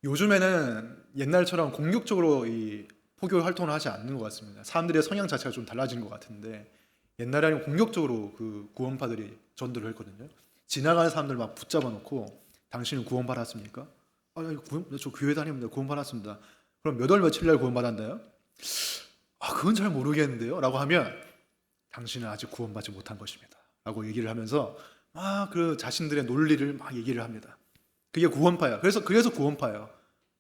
요즘에는 옛날처럼 공격적으로 이 포교 활동을 하지 않는 것 같습니다. 사람들의 성향 자체가 좀 달라진 것 같은데 옛날에는 공격적으로 그 구원파들이 전도를 했거든요. 지나가는 사람들 막 붙잡아 놓고 당신은 구원 받았습니까? 저 교회 다닙니다. 구원 받았습니다. 그럼 몇 월 며칠 날 구원 받았나요? 그건 잘 모르겠는데요. 라고 하면 당신은 아직 구원받지 못한 것입니다. 라고 얘기를 하면서 막 그 자신들의 논리를 막 얘기를 합니다. 그게 구원파야. 그래서 구원파예요.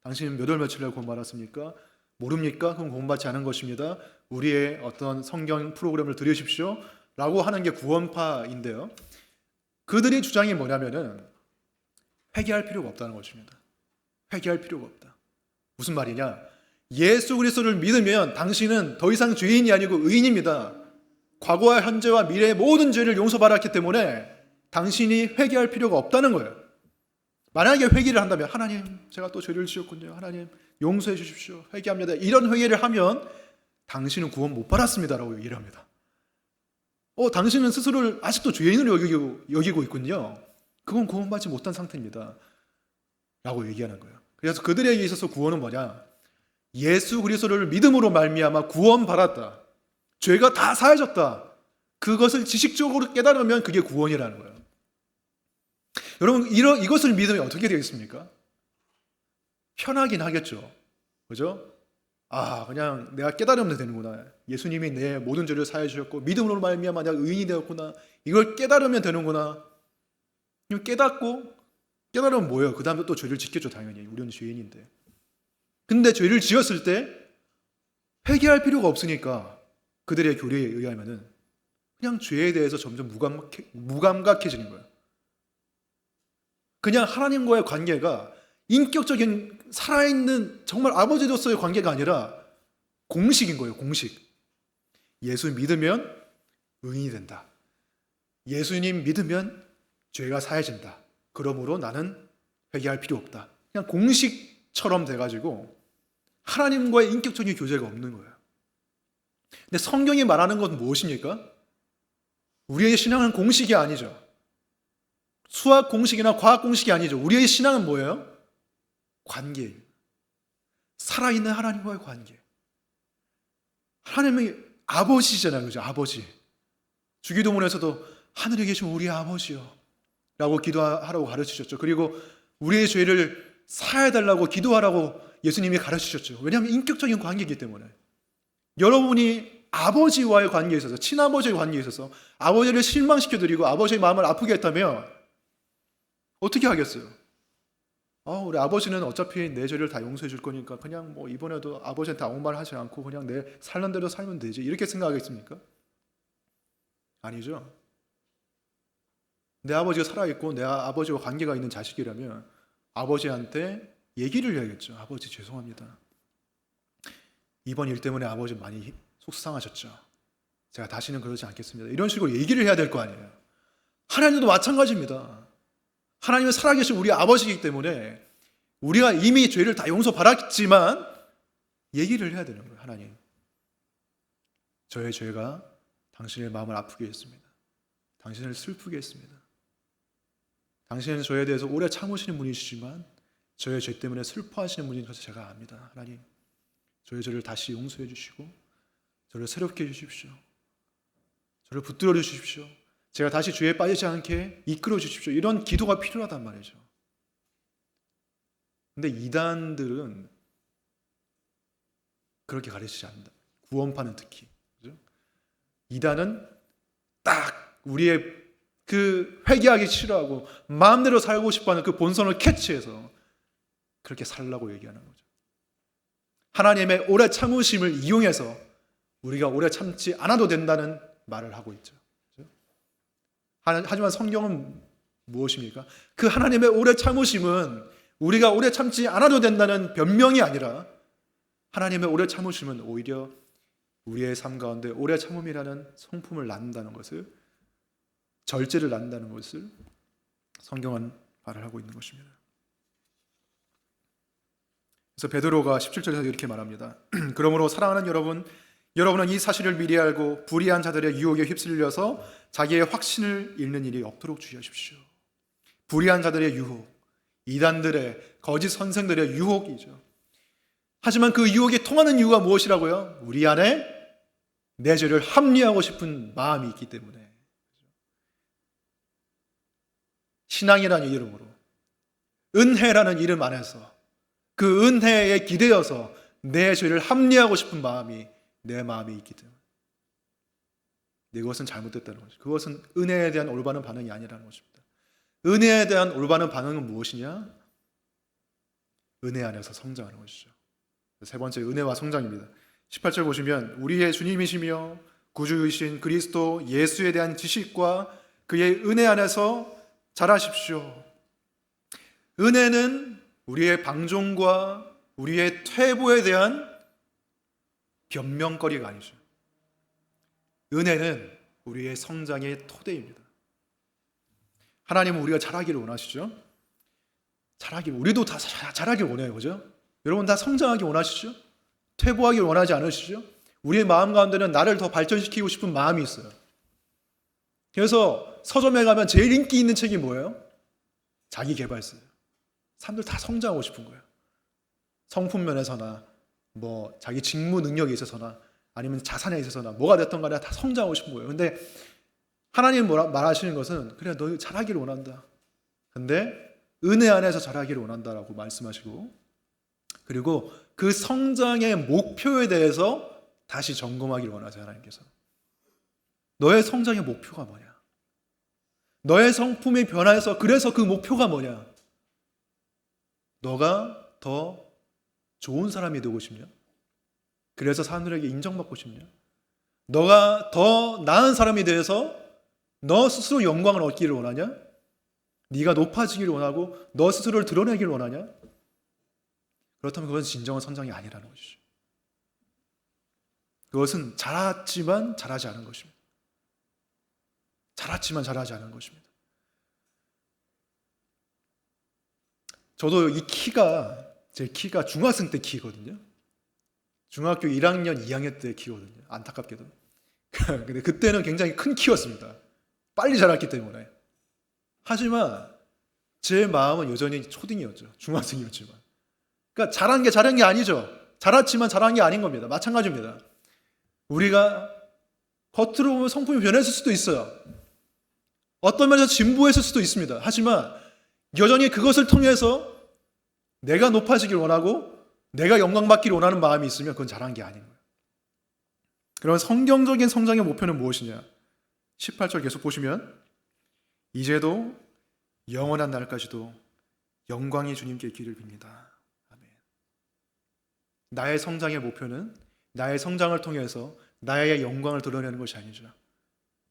당신은 몇 월 며칠 날 구원 받았습니까? 모릅니까? 그럼 구원받지 않은 것입니다. 우리의 어떤 성경 프로그램을 들으십시오. 라고 하는 게 구원파인데요. 그들의 주장이 뭐냐면은 회개할 필요가 없다는 것입니다. 회개할 필요가 없다. 무슨 말이냐? 예수 그리스도를 믿으면 당신은 더 이상 죄인이 아니고 의인입니다. 과거와 현재와 미래의 모든 죄를 용서받았기 때문에 당신이 회개할 필요가 없다는 거예요. 만약에 회개를 한다면 하나님 제가 또 죄를 지었군요. 하나님 용서해 주십시오. 회개합니다. 이런 회개를 하면 당신은 구원 못 받았습니다라고 얘기를 합니다. 당신은 스스로를 아직도 죄인으로 여기고 있군요. 그건 구원받지 못한 상태입니다. 라고 얘기하는 거예요. 그래서 그들에게 있어서 구원은 뭐냐? 예수 그리스도를 믿음으로 말미암아 구원받았다. 죄가 다 사해졌다. 그것을 지식적으로 깨달으면 그게 구원이라는 거예요. 여러분 이것을 믿으면 어떻게 되겠습니까? 편하긴 하겠죠. 그죠? 그냥 내가 깨달으면 되는구나. 예수님이 내 모든 죄를 사해 주셨고 믿음으로 말미암아 내가 의인이 되었구나. 이걸 깨달으면 되는구나. 깨달으면 뭐예요? 그 다음에 또 죄를 짓겠죠. 당연히 우리는 죄인인데. 근데 죄를 지었을 때 회개할 필요가 없으니까 그들의 교리에 의하면은 그냥 죄에 대해서 점점 무감각해지는 거예요. 그냥 하나님과의 관계가 인격적인 살아있는 정말 아버지로서의 관계가 아니라 공식인 거예요. 공식. 예수 믿으면 의인이 된다. 예수님 믿으면 죄가 사해진다. 그러므로 나는 회개할 필요 없다. 그냥 공식처럼 돼가지고 하나님과의 인격적인 교제가 없는 거예요. 근데 성경이 말하는 건 무엇입니까? 우리의 신앙은 공식이 아니죠. 수학 공식이나 과학 공식이 아니죠. 우리의 신앙은 뭐예요? 관계예요. 살아있는 하나님과의 관계. 하나님이 아버지잖아요. 그죠? 아버지. 주기도문에서도 하늘에 계신 우리 아버지요 라고 기도하라고 가르치셨죠. 그리고 우리의 죄를 사해달라고 기도하라고 예수님이 가르치셨죠. 왜냐하면 인격적인 관계이기 때문에. 여러분이 아버지와의 관계에 있어서, 친아버지의 관계에 있어서 아버지를 실망시켜드리고 아버지의 마음을 아프게 했다면 어떻게 하겠어요? 우리 아버지는 어차피 내 죄를 다 용서해 줄 거니까 그냥 뭐 이번에도 아버지한테 아무 말 하지 않고 그냥 내 살는 대로 살면 되지. 이렇게 생각하겠습니까? 아니죠. 내 아버지가 살아있고 내 아버지와 관계가 있는 자식이라면 아버지한테 얘기를 해야겠죠. 아버지 죄송합니다. 이번 일 때문에 아버지 많이 속상하셨죠. 제가 다시는 그러지 않겠습니다. 이런 식으로 얘기를 해야 될 거 아니에요. 하나님도 마찬가지입니다. 하나님은 살아계신 우리 아버지이기 때문에 우리가 이미 죄를 다 용서받았지만 얘기를 해야 되는 거예요. 하나님, 저의 죄가 당신의 마음을 아프게 했습니다. 당신을 슬프게 했습니다. 당신은 저에 대해서 오래 참으시는 분이시지만 저의 죄 때문에 슬퍼하시는 분인 것을 제가 압니다. 하나님, 저의 죄를 다시 용서해 주시고 저를 새롭게 해주십시오. 저를 붙들어 주십시오. 제가 다시 죄에 빠지지 않게 이끌어 주십시오. 이런 기도가 필요하단 말이죠. 근데 이단들은 그렇게 가르치지 않는다. 구원파는 특히. 그죠? 이단은 딱 우리의 그 회개하기 싫어하고 마음대로 살고 싶어하는 그 본성을 캐치해서 그렇게 살라고 얘기하는 거죠. 하나님의 오래 참으심을 이용해서 우리가 오래 참지 않아도 된다는 말을 하고 있죠. 그죠? 하지만 성경은 무엇입니까? 그 하나님의 오래 참으심은 우리가 오래 참지 않아도 된다는 변명이 아니라 하나님의 오래 참으심은 오히려 우리의 삶 가운데 오래 참음이라는 성품을 낳는다는 것을, 절제를 낳는다는 것을 성경은 말을 하고 있는 것입니다. 그래서 베드로가 17절에서 이렇게 말합니다. 그러므로 사랑하는 여러분은 이 사실을 미리 알고 불의한 자들의 유혹에 휩쓸려서 자기의 확신을 잃는 일이 없도록 주의하십시오. 불의한 자들의 유혹, 이단들의, 거짓 선생들의 유혹이죠. 하지만 그 유혹이 통하는 이유가 무엇이라고요? 우리 안에 내 죄를 합리화하고 싶은 마음이 있기 때문에. 신앙이라는 이름으로, 은혜라는 이름 안에서 그 은혜에 기대어서 내 죄를 합리화하고 싶은 마음이 내 마음에 있기 때문에 이것은 잘못됐다는 거죠. 그것은 은혜에 대한 올바른 반응이 아니라는 것입니다. 은혜에 대한 올바른 반응은 무엇이냐? 은혜 안에서 성장하는 것이죠. 세 번째, 은혜와 성장입니다. 18절 보시면 우리의 주님이시며 구주이신 그리스도 예수에 대한 지식과 그의 은혜 안에서 자라십시오. 은혜는 우리의 방종과 우리의 퇴보에 대한 변명거리가 아니죠. 은혜는 우리의 성장의 토대입니다. 하나님은 우리가 자라기를 원하시죠. 우리도 다 자라기를 원해요. 그죠? 여러분 다 성장하기 원하시죠? 퇴보하기 원하지 않으시죠? 우리의 마음 가운데는 나를 더 발전시키고 싶은 마음이 있어요. 그래서 서점에 가면 제일 인기 있는 책이 뭐예요? 자기계발서예요. 사람들 다 성장하고 싶은 거예요. 성품 면에서나 뭐 자기 직무 능력에 있어서나 아니면 자산에 있어서나 뭐가 됐던 간에 다 성장하고 싶은 거예요. 근데 하나님 말하시는 것은 그래 너 자라기를 원한다. 근데 은혜 안에서 자라기를 원한다라고 말씀하시고, 그리고 그 성장의 목표에 대해서 다시 점검하기를 원하세요. 하나님께서 너의 성장의 목표가 뭐냐? 너의 성품이 변화해서 그래서 그 목표가 뭐냐? 너가 더 좋은 사람이 되고 싶냐? 그래서 사람들에게 인정받고 싶냐? 너가 더 나은 사람이 되어서 너 스스로 영광을 얻기를 원하냐? 네가 높아지기를 원하고 너 스스로를 드러내기를 원하냐? 그렇다면 그것은 진정한 성장이 아니라는 것이죠. 그것은 자랐지만 자라지 않은 것입니다. 자랐지만 자라지 않은 것입니다. 저도 제 키가 중학생 때 키거든요. 중학교 1학년, 2학년 때 키거든요. 안타깝게도. 근데 그때는 굉장히 큰 키였습니다. 빨리 자랐기 때문에. 하지만 제 마음은 여전히 초딩이었죠. 중학생이었지만. 그러니까 자란 게 아니죠. 자랐지만 자란 게 아닌 겁니다. 마찬가지입니다. 우리가 겉으로 보면 성품이 변했을 수도 있어요. 어떤 면에서 진보했을 수도 있습니다. 하지만 여전히 그것을 통해서 내가 높아지길 원하고 내가 영광받기를 원하는 마음이 있으면 그건 자란 게 아닌 거예요. 그럼 성경적인 성장의 목표는 무엇이냐? 18절 계속 보시면 이제도 영원한 날까지도 영광이 주님께 있기를 빕니다. 아멘. 나의 성장의 목표는 나의 성장을 통해서 나의 영광을 드러내는 것이 아니죠.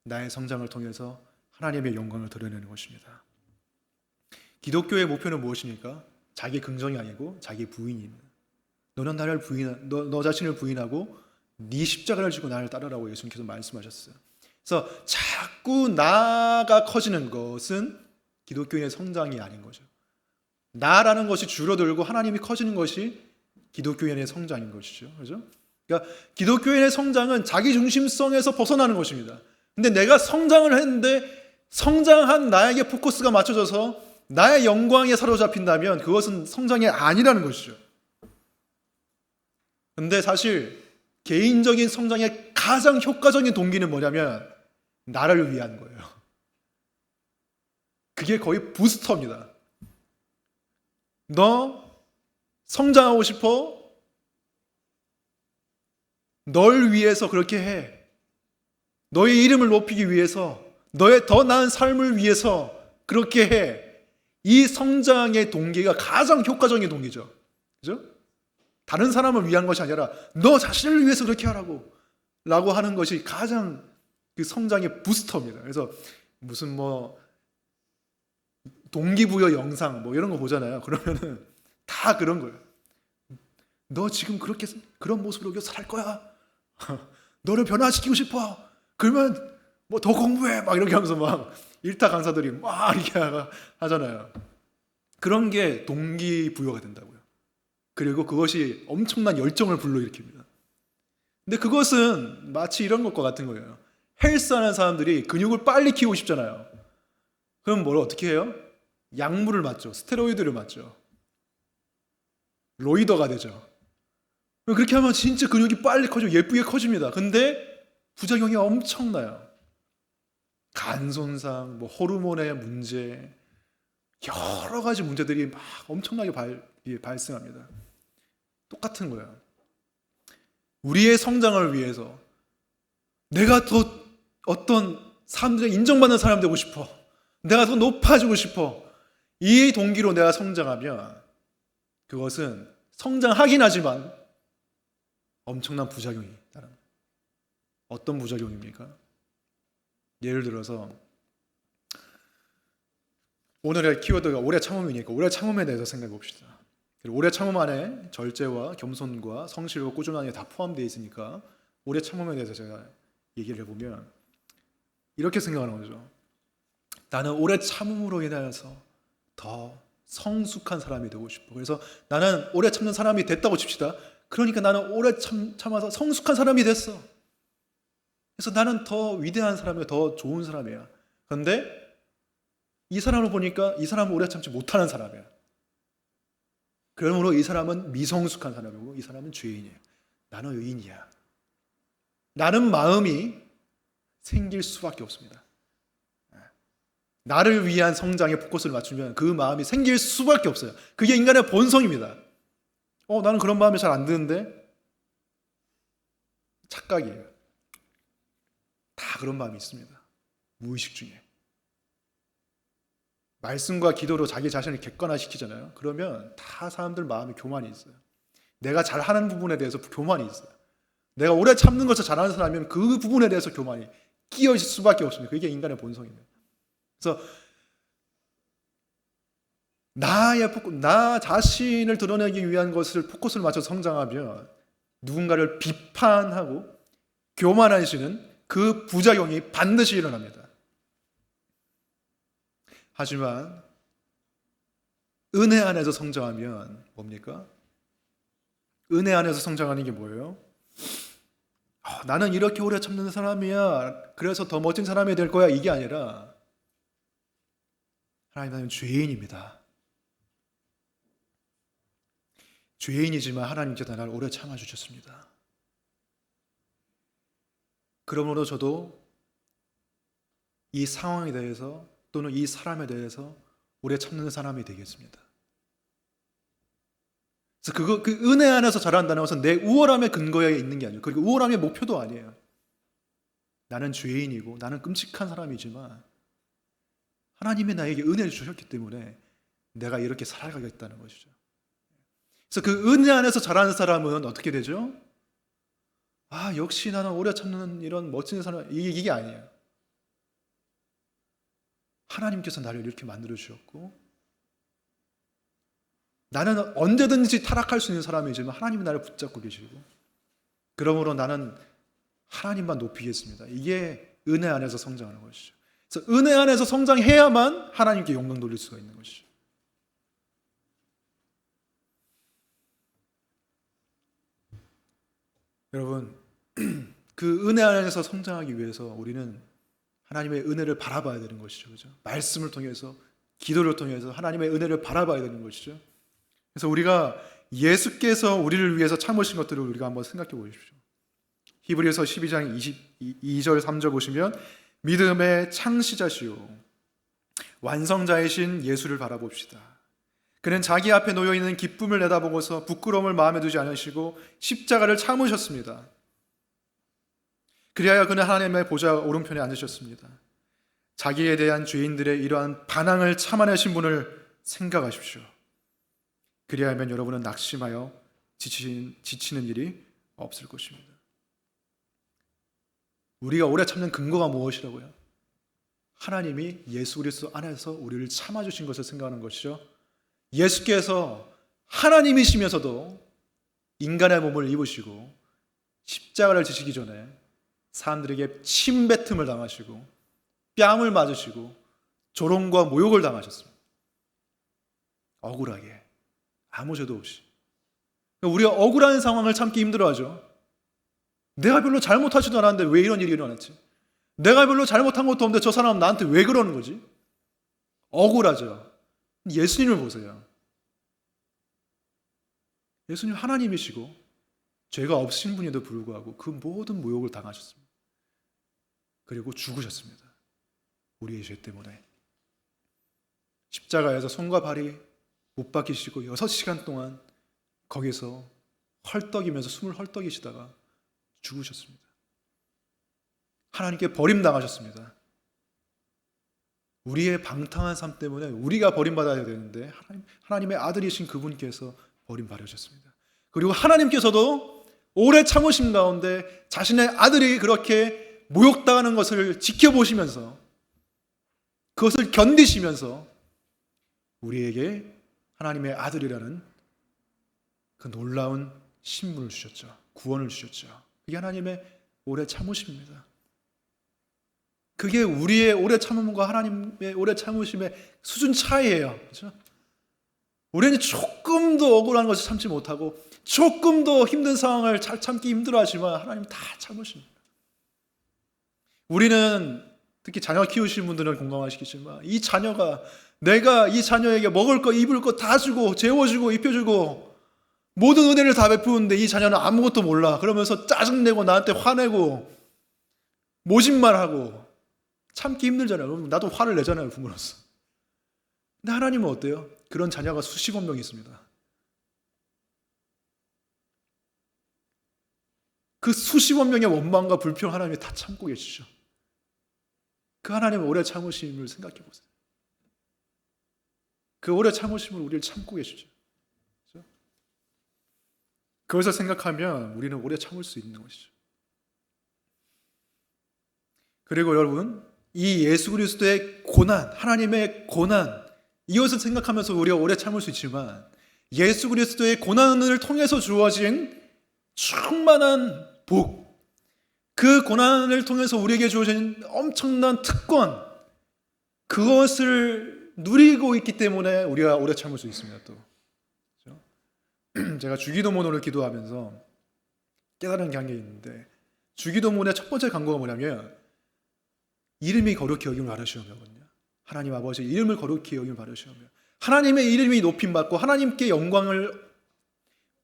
나의 성장을 통해서 하나님의 영광을 드러내는 것입니다. 기독교의 목표는 무엇입니까? 자기 긍정이 아니고 자기 부인입니다. 너는 나를 너 자신을 부인하고 네 십자가를 지고 나를 따르라고 예수님께서 말씀하셨어요. 그래서 자꾸 나가 커지는 것은 기독교인의 성장이 아닌 거죠. 나라는 것이 줄어들고 하나님이 커지는 것이 기독교인의 성장인 것이죠. 그렇죠? 그러니까 기독교인의 성장은 자기 중심성에서 벗어나는 것입니다. 근데 내가 성장을 했는데 성장한 나에게 포커스가 맞춰져서 나의 영광에 사로잡힌다면 그것은 성장이 아니라는 것이죠. 근데 사실 개인적인 성장의 가장 효과적인 동기는 뭐냐면 나를 위한 거예요. 그게 거의 부스터입니다. 너 성장하고 싶어? 널 위해서 그렇게 해. 너의 이름을 높이기 위해서, 너의 더 나은 삶을 위해서 그렇게 해. 이 성장의 동기가 가장 효과적인 동기죠. 그죠? 다른 사람을 위한 것이 아니라 너 자신을 위해서 그렇게 하라고 하는 것이 가장 그 성장의 부스터입니다. 그래서 무슨 동기부여 영상 이런 거 보잖아요. 그러면은 다 그런 거예요. 너 지금 그런 모습으로 살 거야. 너를 변화시키고 싶어. 그러면 더 공부해. 이렇게 하면서 일타 강사들이 이렇게 하잖아요. 그런 게 동기부여가 된다고요. 그리고 그것이 엄청난 열정을 불러일으킵니다. 근데 그것은 마치 이런 것과 같은 거예요. 헬스하는 사람들이 근육을 빨리 키우고 싶잖아요. 그럼 뭘 어떻게 해요? 약물을 맞죠. 스테로이드를 맞죠. 로이더가 되죠. 그렇게 하면 진짜 근육이 빨리 커지고 예쁘게 커집니다. 근데 부작용이 엄청나요. 간 손상, 호르몬의 문제, 여러 가지 문제들이 엄청나게 발생합니다. 똑같은 거예요. 우리의 성장을 위해서 내가 더 어떤 사람들의 인정받는 사람 되고 싶어. 내가 더 높아지고 싶어. 이 동기로 내가 성장하면 그것은 성장하긴 하지만 엄청난 부작용이 따릅니다. 어떤 부작용입니까? 예를 들어서 오늘의 키워드가 오래 참음이니까 오래 참음에 대해서 생각해 봅시다. 오래 참음 안에 절제와 겸손과 성실과 꾸준함이 다 포함되어 있으니까 오래 참음에 대해서 제가 얘기를 해보면 이렇게 생각하는 거죠. 나는 오래 참음으로 인하여서 더 성숙한 사람이 되고 싶어. 그래서 나는 오래 참는 사람이 됐다고 칩시다. 그러니까 나는 오래 참아서 성숙한 사람이 됐어. 그래서 나는 더 위대한 사람이야, 더 좋은 사람이야. 그런데 이 사람을 보니까 이 사람은 오래 참지 못하는 사람이야. 그러므로 이 사람은 미성숙한 사람이고 이 사람은 죄인이에요. 나는 의인이야. 라는 마음이 생길 수밖에 없습니다. 나를 위한 성장에 포커스를 맞추면 그 마음이 생길 수밖에 없어요. 그게 인간의 본성입니다. 나는 그런 마음이 잘 안 드는데 착각이에요. 다 그런 마음이 있습니다. 무의식 중에. 말씀과 기도로 자기 자신을 객관화시키잖아요. 그러면 다 사람들 마음에 교만이 있어요. 내가 잘하는 부분에 대해서 교만이 있어요. 내가 오래 참는 것을 잘하는 사람이면 그 부분에 대해서 교만이 끼어있을 수밖에 없습니다. 그게 인간의 본성입니다. 그래서 나 자신을 드러내기 위한 것을 포커스를 맞춰 성장하면 누군가를 비판하고 교만하시는 그 부작용이 반드시 일어납니다. 하지만 은혜 안에서 성장하면 뭡니까? 은혜 안에서 성장하는 게 뭐예요? 나는 이렇게 오래 참는 사람이야. 그래서 더 멋진 사람이 될 거야. 이게 아니라 하나님, 나는 죄인입니다. 죄인이지만 하나님께서 나를 오래 참아주셨습니다. 그러므로 저도 이 상황에 대해서 또는 이 사람에 대해서 오래 참는 사람이 되겠습니다. 그래서 그 은혜 안에서 자란다는 것은 내 우월함의 근거에 있는 게 아니에요. 그리고 우월함의 목표도 아니에요. 나는 죄인이고 나는 끔찍한 사람이지만 하나님이 나에게 은혜를 주셨기 때문에 내가 이렇게 살아가겠다는 것이죠. 그래서 그 은혜 안에서 자라는 사람은 어떻게 되죠? 역시 나는 오래 참는 이런 멋진 사람, 이게 아니에요. 하나님께서 나를 이렇게 만들어 주셨고 나는 언제든지 타락할 수 있는 사람이지만 하나님이 나를 붙잡고 계시고 그러므로 나는 하나님만 높이겠습니다. 이게 은혜 안에서 성장하는 것이죠. 그래서 은혜 안에서 성장해야만 하나님께 영광 돌릴 수가 있는 것이죠. 여러분, 그 은혜 안에서 성장하기 위해서 우리는 하나님의 은혜를 바라봐야 되는 것이죠. 그죠? 말씀을 통해서, 기도를 통해서 하나님의 은혜를 바라봐야 되는 것이죠. 그래서 우리가 예수께서 우리를 위해서 참으신 것들을 우리가 한번 생각해 보십시오. 히브리서 12장 22절 3절 보시면 믿음의 창시자시오 완성자이신 예수를 바라봅시다. 그는 자기 앞에 놓여있는 기쁨을 내다보고서 부끄러움을 마음에 두지 않으시고 십자가를 참으셨습니다. 그리하여 그는 하나님의 보좌 오른편에 앉으셨습니다. 자기에 대한 죄인들의 이러한 반항을 참아내신 분을 생각하십시오. 그리하면 여러분은 낙심하여 지치는 일이 없을 것입니다. 우리가 오래 참는 근거가 무엇이라고요? 하나님이 예수 그리스도 안에서 우리를 참아주신 것을 생각하는 것이죠. 예수께서 하나님이시면서도 인간의 몸을 입으시고 십자가를 지시기 전에 사람들에게 침뱉음을 당하시고 뺨을 맞으시고 조롱과 모욕을 당하셨습니다. 억울하게 아무 죄도 없이. 우리가 억울한 상황을 참기 힘들어하죠. 내가 별로 잘못하지도 않았는데 왜 이런 일이 일어났지? 내가 별로 잘못한 것도 없는데 저 사람은 나한테 왜 그러는 거지? 억울하죠. 예수님을 보세요. 예수님 하나님이시고 죄가 없으신 분에도 불구하고 그 모든 모욕을 당하셨습니다. 그리고 죽으셨습니다. 우리의 죄 때문에. 십자가에서 손과 발이 못 박히시고 6시간 동안 거기서 헐떡이면서 숨을 헐떡이시다가 죽으셨습니다. 하나님께 버림당하셨습니다. 우리의 방탕한 삶 때문에 우리가 버림받아야 되는데 하나님의 아들이신 그분께서 버림받으셨습니다. 그리고 하나님께서도 오래 참으심 가운데 자신의 아들이 그렇게 모욕당하는 것을 지켜보시면서 그것을 견디시면서 우리에게 하나님의 아들이라는 그 놀라운 신분을 주셨죠. 구원을 주셨죠. 그게 하나님의 오래 참으심입니다. 그게 우리의 오래 참음과 하나님의 오래 참으심의 수준 차이예요. 그렇죠? 우리는 조금 더 억울한 것을 참지 못하고 조금 더 힘든 상황을 잘 참기 힘들어하지만 하나님은 다 참으십니다. 우리는 특히 자녀 키우시는 분들은 공감하시겠지만 이 자녀가 내가 이 자녀에게 먹을 거 입을 거 다 주고 재워주고 입혀주고 모든 은혜를 다 베푸는데 이 자녀는 아무것도 몰라. 그러면서 짜증내고 나한테 화내고 모진말하고 참기 힘들잖아요. 나도 화를 내잖아요, 부모로서. 근데 하나님은 어때요? 그런 자녀가 수십억 명 있습니다. 그 수십억 명의 원망과 불평 하나님이 다 참고 계시죠. 그 하나님의 오래 참으심을 생각해 보세요. 그 오래 참으심을 우리를 참고 계시죠. 그렇죠? 그것을 생각하면 우리는 오래 참을 수 있는 것이죠. 그리고 여러분, 이 예수 그리스도의 고난, 하나님의 고난, 이것을 생각하면서 우리가 오래 참을 수 있지만 예수 그리스도의 고난을 통해서 주어진 충만한 복, 그 고난을 통해서 우리에게 주어진 엄청난 특권, 그것을 누리고 있기 때문에 우리가 오래 참을 수 있습니다. 또 그렇죠? 제가 주기도문을 기도하면서 깨달은 게 한 게 있는데 주기도문의 첫 번째 간구가 뭐냐면 이름이 거룩히 여김을 받으시오며거든요. 하나님 아버지의 이름을 거룩히 여김을 받으시오며 하나님의 이름이 높임받고 하나님께 영광을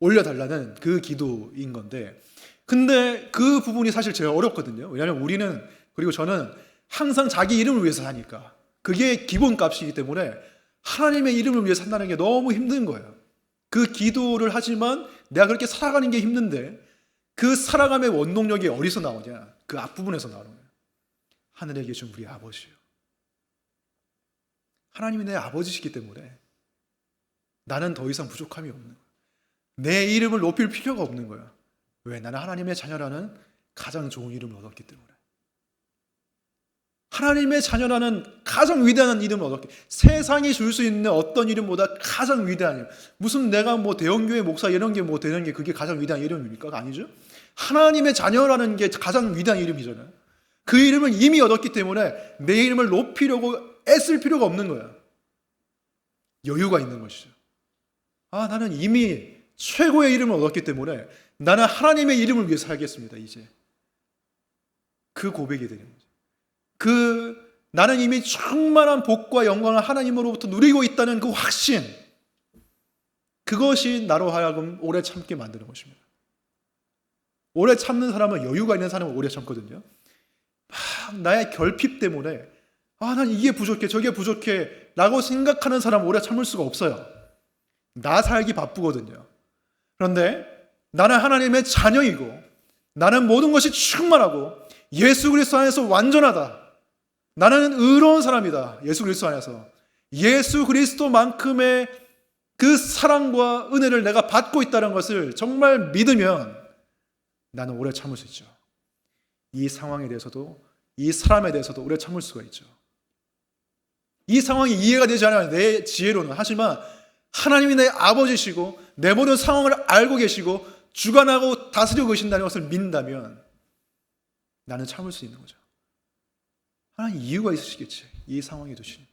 올려달라는 그 기도인 건데, 근데 그 부분이 사실 제일 어렵거든요. 왜냐하면 우리는, 그리고 저는 항상 자기 이름을 위해서 사니까 그게 기본값이기 때문에 하나님의 이름을 위해 산다는 게 너무 힘든 거예요. 그 기도를 하지만 내가 그렇게 살아가는 게 힘든데 그 살아감의 원동력이 어디서 나오냐? 그 앞부분에서 나오는 거예요. 하늘에 계신 우리 아버지요. 하나님이 내 아버지시기 때문에 나는 더 이상 부족함이 없는 거예요. 내 이름을 높일 필요가 없는 거예요. 왜? 나는 하나님의 자녀라는 가장 좋은 이름을 얻었기 때문에. 하나님의 자녀라는 가장 위대한 이름을 얻었기 때문에. 세상이 줄 수 있는 어떤 이름보다 가장 위대한 이름. 무슨 내가 뭐 대형교회 목사 이런 게 뭐 되는 게 그게 가장 위대한 이름입니까? 아니죠. 하나님의 자녀라는 게 가장 위대한 이름이잖아요. 그 이름을 이미 얻었기 때문에 내 이름을 높이려고 애쓸 필요가 없는 거야. 여유가 있는 것이죠. 아, 나는 이미 최고의 이름을 얻었기 때문에 나는 하나님의 이름을 위해 살겠습니다. 이제 그 고백이 되는 거죠. 나는 이미 충만한 복과 영광을 하나님으로부터 누리고 있다는 그 확신, 그것이 나로 하여금 오래 참게 만드는 것입니다. 오래 참는 사람은, 여유가 있는 사람은 오래 참거든요. 막 나의 결핍 때문에 난 이게 부족해 저게 부족해 라고 생각하는 사람은 오래 참을 수가 없어요. 나 살기 바쁘거든요. 그런데 나는 하나님의 자녀이고 나는 모든 것이 충만하고 예수 그리스도 안에서 완전하다. 나는 의로운 사람이다. 예수 그리스도 안에서. 예수 그리스도만큼의 그 사랑과 은혜를 내가 받고 있다는 것을 정말 믿으면 나는 오래 참을 수 있죠. 이 상황에 대해서도, 이 사람에 대해서도 오래 참을 수가 있죠. 이 상황이 이해가 되지 않아요, 내 지혜로는. 하지만 하나님이 내 아버지시고 내 모든 상황을 알고 계시고 주관하고 다스리고 계신다는 것을 믿는다면 나는 참을 수 있는 거죠. 하나님 이유가 있으시겠지. 이 상황에 두신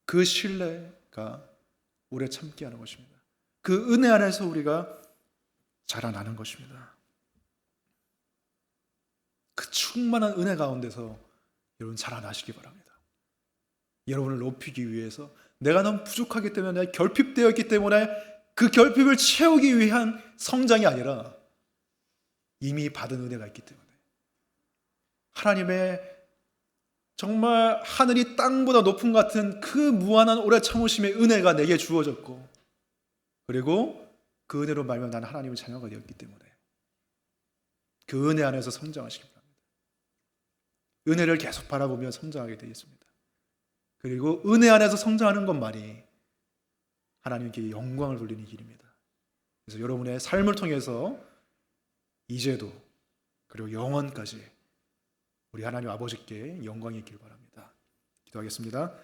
그 신뢰가 오래 참게 하는 것입니다. 그 은혜 안에서 우리가 자라나는 것입니다. 그 충만한 은혜 가운데서 여러분 자라나시기 바랍니다. 여러분을 높이기 위해서, 내가 너무 부족하기 때문에, 내가 결핍되어 있기 때문에 그 결핍을 채우기 위한 성장이 아니라 이미 받은 은혜가 있기 때문에, 하나님의 정말 하늘이 땅보다 높은 것 같은 그 무한한 오래 참으심의 은혜가 내게 주어졌고, 그리고 그 은혜로 말미암아 나는 하나님의 자녀가 되었기 때문에 그 은혜 안에서 성장하시기 바랍니다. 은혜를 계속 바라보며 성장하게 되겠습니다. 그리고 은혜 안에서 성장하는 것만이 하나님께 영광을 돌리는 길입니다. 그래서 여러분의 삶을 통해서 이제도 그리고 영원까지 우리 하나님 아버지께 영광이 있길 바랍니다. 기도하겠습니다.